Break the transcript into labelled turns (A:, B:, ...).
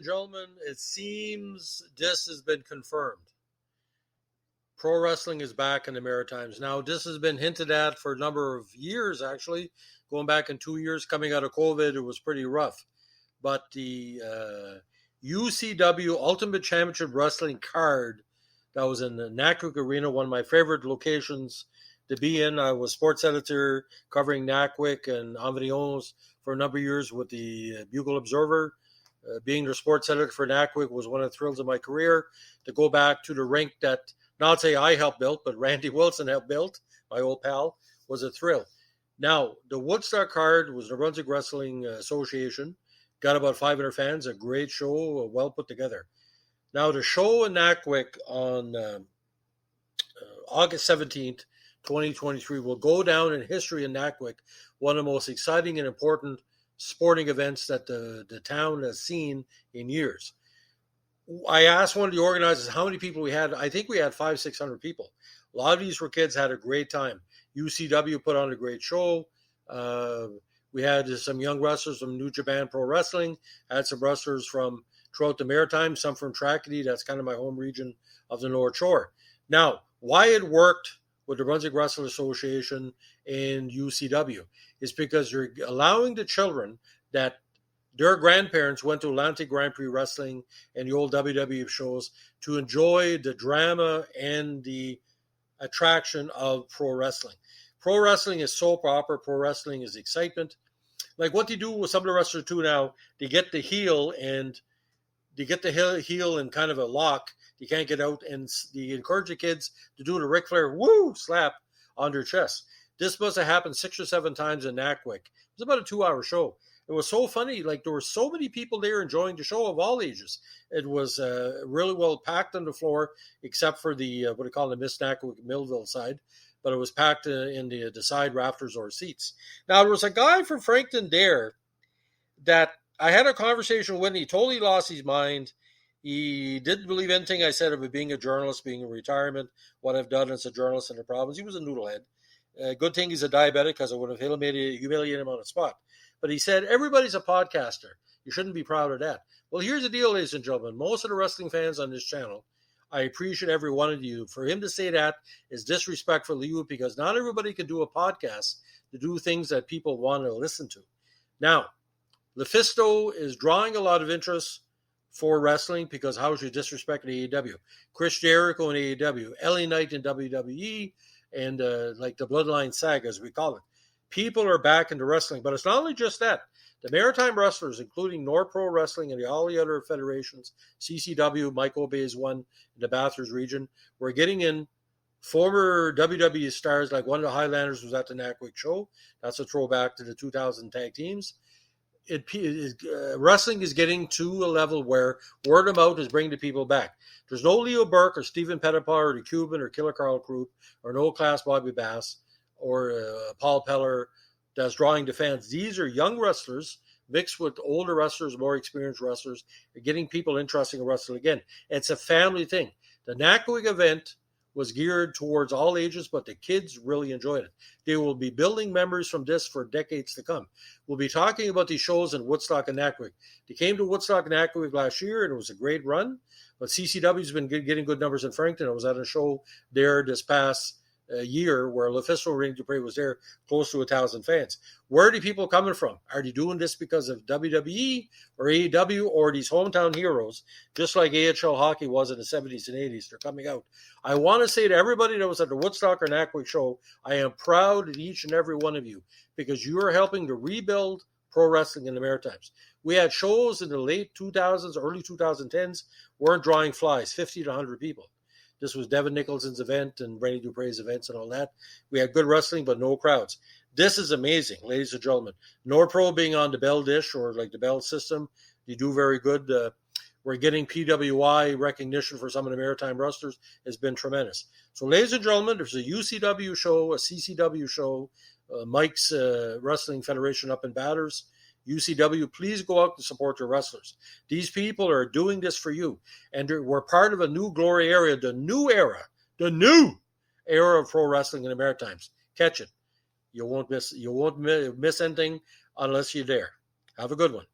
A: Gentlemen, it seems this has been confirmed. Pro wrestling is back in the Maritimes. Now, this has been hinted at for a number of years, actually. Going back in 2 years, coming out of COVID, it was pretty rough. But the UCW Ultimate Championship Wrestling card that was in the Nackawic Arena, one of my favorite locations to be in. I was sports editor covering Nackawic and Environs for a number of years with the Bugle Observer. Being the sports editor for Nackawic was one of the thrills of my career. To go back to the rink that, not say I helped build, but Randy Wilson helped build, my old pal, was a thrill. Now, the Woodstock card was the Brunswick Wrestling Association. Got about 500 fans, a great show, well put together. Now, the show in Nackawic on August 17th, 2023 will go down in history in Nackawic, one of the most exciting and important sporting events that the town has seen in years. I asked one of the organizers how many people we had. I think we had 500-600 people. A lot of these were kids, had a great time. UCW put on a great show. We had some young wrestlers from New Japan Pro Wrestling, had some wrestlers from throughout the Maritimes, some from Tracadie, that's kind of my home region of the North Shore. Now, why it worked with the Brunswick Wrestling Association and UCW is because you're allowing the children that their grandparents went to Atlantic Grand Prix Wrestling and the old WWE shows to enjoy the drama and the attraction of pro wrestling. Pro wrestling is soap opera. Pro wrestling is excitement. Like what they do with some of the wrestlers too now, they get the heel and they get the heel in kind of a lock. You can't get out, and they encourage the kids to do the Ric Flair slap on their chest. This must have happened 6 or 7 times in Nackawic. It was about a 2-hour show. It was so funny. Like there were so many people there enjoying the show of all ages. It was really well packed on the floor, except for the what do you call it, the Miss Nackawic Millville side. But it was packed in the side rafters or seats. Now there was a guy from Frankton there that I had a conversation with. He totally lost his mind. He didn't believe anything I said about being a journalist, being in retirement, what I've done as a journalist in the province. He was a noodlehead. Good thing he's a diabetic because I would have humiliated him on the spot. But he said, everybody's a podcaster. You shouldn't be proud of that. Well, here's the deal, ladies and gentlemen. Most of the wrestling fans on this channel, I appreciate every one of you. For him to say that is disrespectful to you because not everybody can do a podcast to do things that people want to listen to. Now, Lufisto is drawing a lot of interest for wrestling because how should you disrespect AEW? Chris Jericho in AEW, LA Knight in WWE, and like the Bloodline Saga, as we call it. People are back into wrestling, but it's not only just that. The Maritime wrestlers, including North Pro Wrestling and all the other federations, CCW, Mike Obey is one in the Bathurst region, we're getting in former WWE stars, like one of the Highlanders was at the Nackawic show. That's a throwback to the 2000 tag teams. Wrestling is getting to a level where word of mouth is bringing the people back. There's no Leo Burke or Stephen Pettipar or the Cuban or Killer Carl Krupp or no Class Bobby Bass or Paul Peller that's drawing the fans. These are young wrestlers mixed with older wrestlers, more experienced wrestlers. They're getting people interested in wrestling again. It's a family thing. The Nackawic event was geared towards all ages, but the kids really enjoyed it. They will be building memories from this for decades to come. We'll be talking about these shows in Woodstock and Nackawic. They came to Woodstock and Nackawic last year, and it was a great run. But CCW's been getting good numbers in Frankton. I was at a show there this past year where Lufisto Ring Dupree was there, close to 1,000 fans. Where are the people coming from? Are they doing this because of WWE or AEW or these hometown heroes, just like AHL hockey was in the 70s and 80s? They're coming out. I want to say to everybody that was at the Woodstock or Nackawic show, I am proud of each and every one of you because you are helping to rebuild pro wrestling in the Maritimes. We had shows in the late 2000s, early 2010s, weren't drawing flies, 50 to 100 people. This was Devin Nicholson's event and Brady Dupre's events and all that. We had good wrestling, but no crowds. This is amazing, ladies and gentlemen. Norpro being on the Bell dish or like the Bell system, they do very good. We're getting PWI recognition for some of the Maritime wrestlers has been tremendous. So, ladies and gentlemen, there's a UCW show, a CCW show, Mike's Wrestling Federation up in Bathurst. UCW, please go out and support your wrestlers. These people are doing this for you. And we're part of a new glory area, the new era of pro wrestling in the Maritimes. Catch it. You won't miss anything unless you're there. Have a good one.